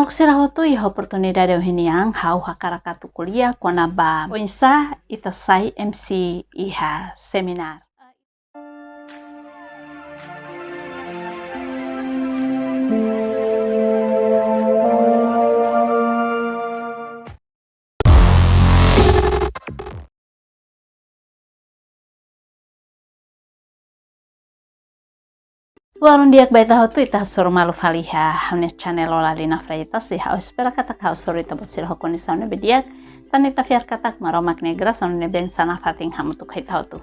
Sira Hato'o e a oportunidade hiniang hau hakarakatu kuliah kona ba Oinsa Sai MC iha seminar. Warung diak baita hotu ita suru malu faliha hamne channel ola lina fraita si hau espera katak hau suru ita botsir hokoni saune bediak tan ita fiar katak maromak negra saune ben sana fating hamutuk hita hotu.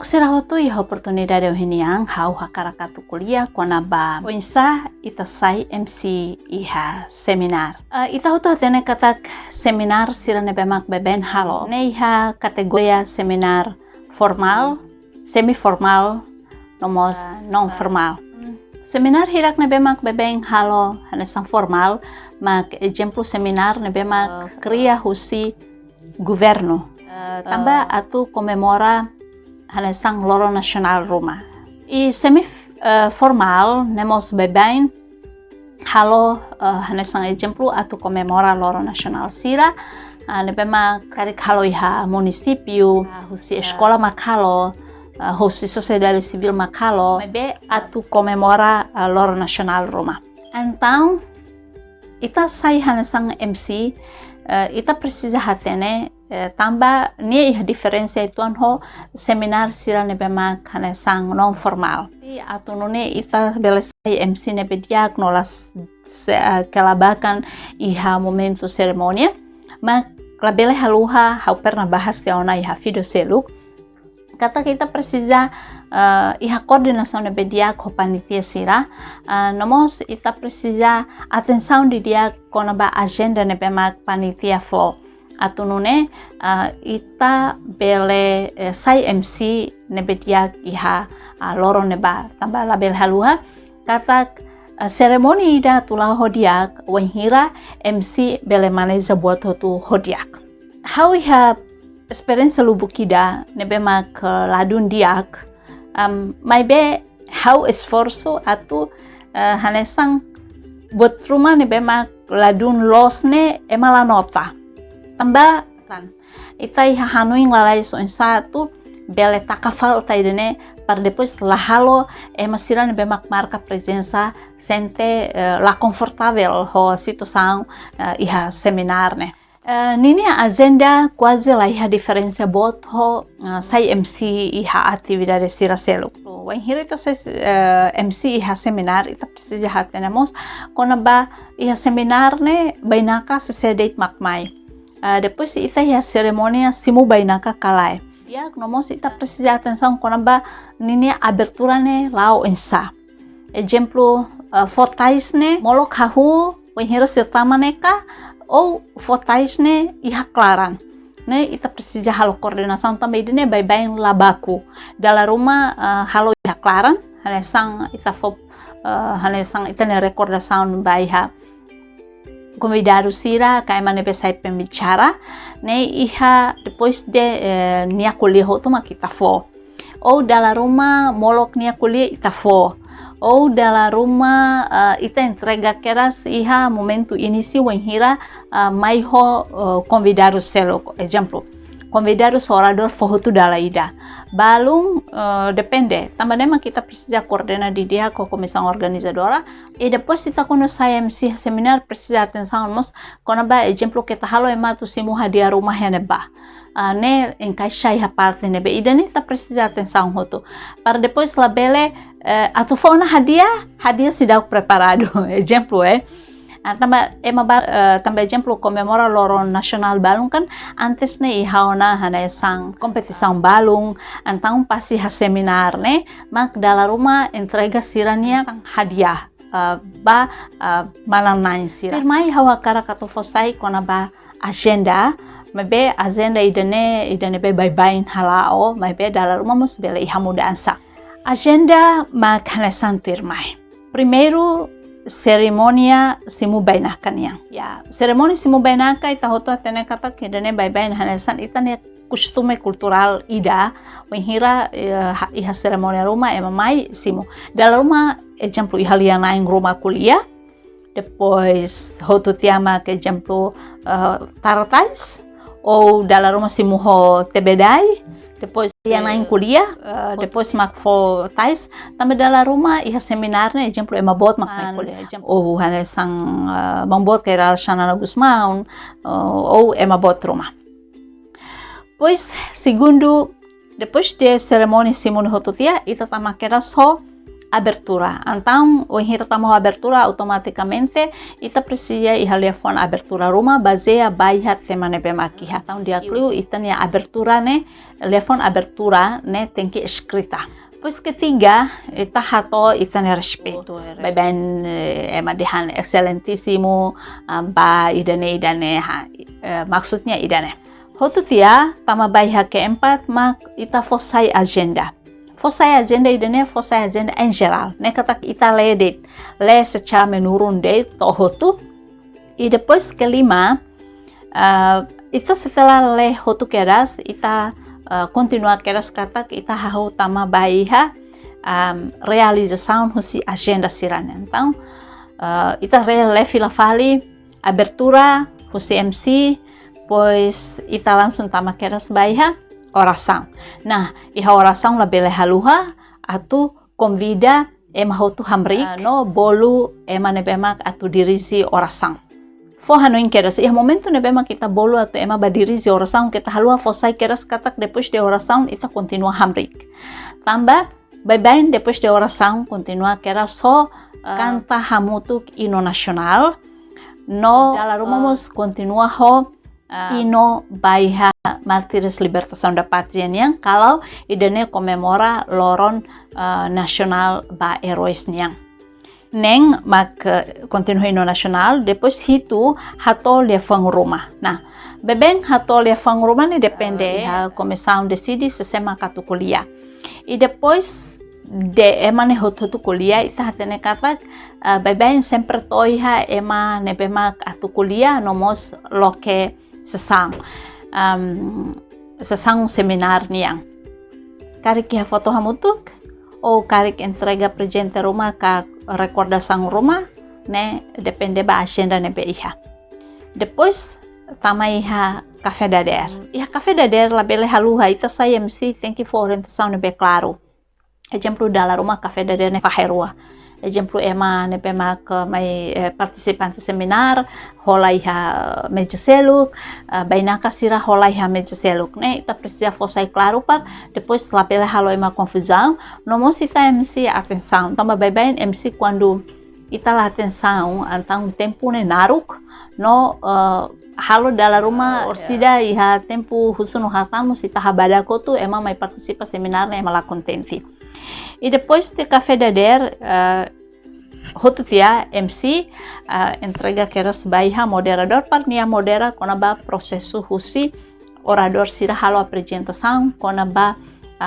Sira Hato'o e a oportunidade hiniang hau hakarakatu kuliah kona ba Oinsa Sai MC iha seminar. Ita hotu hatene katak seminar sira nebemak beben halo. Ne iha kategoria seminar formal, semi formal, nomos non formal. Seminar hirak nebemak bebeng halo hanesang formal, mak exemplu seminar nebemak kria husi governo. Tamba atu komemora hanesang loro nasional Ruma. I semi formal nemos bebeng halo hanesang exemplu atu komemora loro nasional Sira. Nebemak karik halo iha munisipio, husi escola mak halo, hosi sociedade civil makalo mebe atu komemora loro nasional Roma. Então ita sai hanesang MC ita precisa hatene tamba ni diferensia itu anho seminar sira nebemak hanesang non formal. Atu nune ita belesai MC nebe diagnolas kelabakan iha momento serimonia mak labele haluha hau pernah bahas tiauna iha video seluk. Kata kita precisa iha coordenação de dia com panitia Sira, nomos ita precisa atenção de dia com a agenda de pemak panitia fo. Atunune ita bele sai MC nebe dia iha loro neba tambah label halua kata seremoni ida tulah hodiak wenhira MC bele maneja buat hotu hodiak. How iha experiência lubukida nebemak ladun diak mai be hau esforço atu hanesang buat rumah nebemak ladun losne emala nota tamba kan itai hanuing lalai so satu bele takafal taidene par depois la halo masira nebemak marca presença sente la confortável ho situação iha seminar ne. Nini agenda quase lá iha diferença bot ho sai MC iha atividade Sira selo. Wan hirita sai MC iha seminar ita precisa hatenemos kona ba iha seminar ne Bainaka sesedeit makmai. Depois ita iha Serimonia Simu Bainaka kalai. Dia nomos ita precisa atenção kona ba nini Abertura ne lao ensa. Exemplo fotais ne molok hahu wan hira Tama neka ou fotais ne iha klaran ne ita precisa halo koordinação também dine bem labaku dala Ruma halo iha klaran hanesang ita fo hanesang ita ne recordação baiha convidado Sira kai mane pesai pembicara ne iha depois de nia kuliah tu makita fo ou dala Ruma molok nia kuliah ita fo ou dala Ruma ita entrega keras iha momento inicio wenhira mai ho convidado selo exemplo convidado orador fohutu dala ida balung depende também kita precisa coordenar di dia com a comissão organizadora e depois kita kono sai MC seminar precisa atenção mos kono ba exemplo kita halo ematu Simu hadia rumah heneba ne encaixar a parte nebe ida ne ta precisa atenção hoto para depois labele atau fauna hadiah sudah preparado exemplo tambah exemplo comemora loro nasional balung kan antes ne ihaona hanesang kompetição balung antang pasti ha seminar ne mak dala Ruma entrega sirania hadiah malanai sira firmai hawa karakato fosai kona ba agenda mebe agenda idane be bye halao mebe dala Ruma mus bele iha mudansa agenda mak hanesang firmai primeiro Serimonia Simu Bainaka niang. Ya, seremoni Simu Bainaka ita hoto atene kata kedane bye-bye hanesan ita ne costume cultural ida, wenhira iha seremonia Ruma emamai Simu. Dalam Ruma exemplo iha liana ing Ruma kuliah, depois Hato'o Thema, que exemplo, taratais, ou dalam rumah Simu tebedai, depois ia na inklui, depois mak fo tais, também dalam rumah ia seminar, né, exemplo, mabot mak na inklui, ou hanya sang mambot que era Shana Gusmaun, ou mabot rumah. Pois, segundo, depois de Serimonia Simu no Hato'o Thema, ita tama kera só Abertura. Então, o hita tamo abertura automaticamente ita precisa ir fuan abertura Ruma bazeia baia Thema ne bemaki. Então, dia clue ita nia abertura ne telefon abertura ne tem que escrita. Pois ketiga, ita Hato'o Respeitu. Bem, madihan excelentíssimo ba idane maksudnya idane. Hato'o Thema tama baia keempat mak ita fosai agenda. Fosai agenda idane fosai agenda em geral, né? Kata ita lê secara menurun de tohotu. E depois kelima, ita setelah lê hotu keras, ita kontinua keras kata ita hau tama baia realizasaun husi agenda sirane. Então, ita lê filafali abertura husi MC, pois ita langsung tama keras baia Orasaun. Nah, iha Orasaun labele haluha atu convida Hato'o hamrik no bolu nebemak atu dirisi Orasaun. Fo hanoin keras iha momento nebemak kita bolu atu badirisi Orasaun kita halua fosai keras katak depois de Orasaun ita continua hamrik. Tambah bye-bye depois de Orasaun continua keras so Kanta Hino Nasional no dalam rumamos continua Hino Martires libertasaun da Patria niang kalau idane komemora loron nasional ba heroes niang. Neng mak kontinua Hino Nasional depois hitu Hato'o Ruma. Nah, bebeng Hato'o Ruma ni depende comissão decide se sema katu kuliah. E depois de ne Hato'o kuliah ita hatene katak bebeng sempre toiha nebemak atu kuliah nomos loke sesaun. Sesaun seminar niang karik ya foto hamutuk ou karik entrega presente Ruma ka recordação Ruma né depende ba agenda ne iha. Depois tama iha café da der. Iha café da der labele haluha ita sai MC tem que for orientação ne claro. Exemplo dalam rumah café da der ne faherua. Exemplo ne pemak mai participantes seminar hola iha meja seluk Bainaka Sira hola iha meja seluk né ita precisa fosai claro par depois lapela halo confusão nomos ita MC atenção tambah bem MC quando ita la atenção antang tempo ne naruk no halo dalam rumah orsida iha tempo husunu hatamus ita habadako tu mai participa seminar ne la contenti. E depois de café da der Hato'o Thema MC entrega keras baia moderador parnia modera konaba prosesu husi orador Sira halo apresentação konaba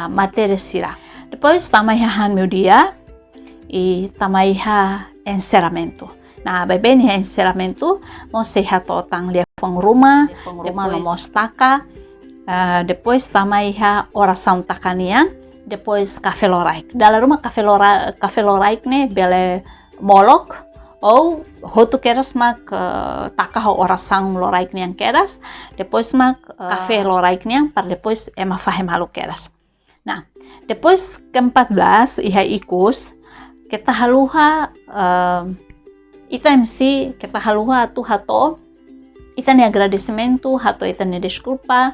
materi Sira. Depois tamaiha meudia e tamaiha Enceramentu. Nah, bem Enceramentu mo se Hato'o tang lefong Ruma nomos Taka. Depois tamaiha Orasaun Taka niang. Depois café loraik. Dalam rumah café loraik ne bele molok ou Hato'o keras mak Taka Orasaun loraik niang keras. Depois mak café loraik niang par depois fahem halu keras. Nah, depois ke-14 iha ikus kita haluha ita MC kita haluha tu Hato'o ita ne agradecimento Hato'o ita ne desculpa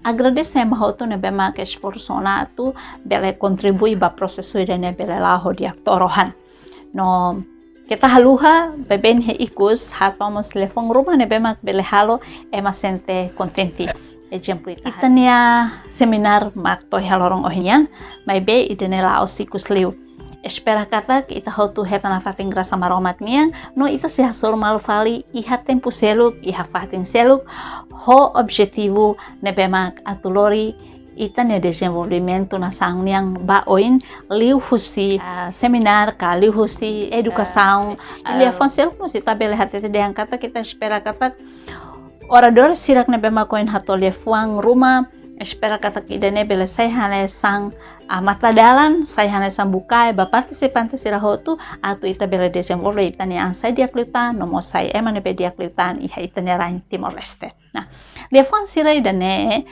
agradece Hato'o ne bema que persona tu bele contribui ba prosesu ne bele laho di aktorohan no kita haluha beben he ikus Hato'o mos telefon Ruma ne bema bele halo sente contenti exemplo ita nia seminar mak to halorong ohinyan mai be idene la osikus liu. Espera kata ita Hato'o heta na fating grasa maromat niang no ita se hasor malu fali iha tempo seluk iha fating seluk ho objetivo ne bemak atulori ita ne desenvolvimento na sang niang baoin liu husi seminar ka liu husi edukasaun ilia fon seluk no sita bele hatete deang kata kita espera kata orador sirak ne bemak koin Hato'o fuan Ruma espera kata idane bele sai hane sang mata dalan sai hane sang bukai ba partisipante sira hotu atu ita bele desenvolve itani ang sai dia kliutan nomo sai emane be dia kliutan iha itani rain Timor Leste. Nah, dia fuan sira idane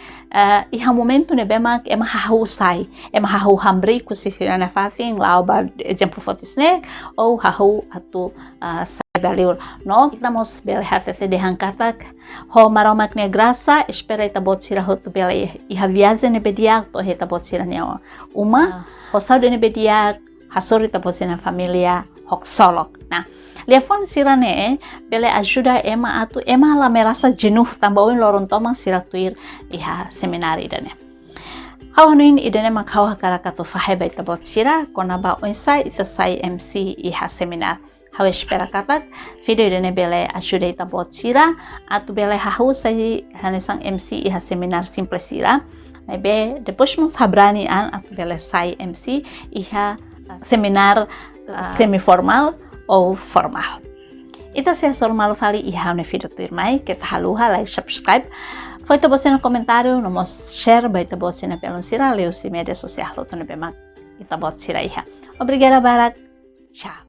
iha momento ne bemak ema hahu sai ema hahu hambri kusisira na fating lau ba exemplo fotisne ou hahu atu baliur no kita mos bele hartete de hankatak ho maromak ne grasa espera ita bot sira hotu bele iha viaze ne bediak to heta bot sira ne uma ho saude ne bediak hasori ita bot sira familia hok solok. Nah, lefon sira ne bele ajuda ema atu ema la merasa jenuh tambawin loron tomang sira tuir iha seminari dane. Hawanuin idane makhawa karakato fahe baita bot sira kona ba Oinsa Sai MC iha seminar. Hawe espera katak video idane bele ajuda ita bot sira atu bele hahu sai hanesang MC iha seminar simple sira. Maybe depois mos habrani an atu bele sai MC iha seminar semi formal ou formal. Ita se formal fali iha ne video tuirmai kita haluha like subscribe. Foi to você no comentário, no mos share baita bot sina pelo sira leu si media social lo to ne bemak ita bot sira iha. Obrigada barak. Tchau.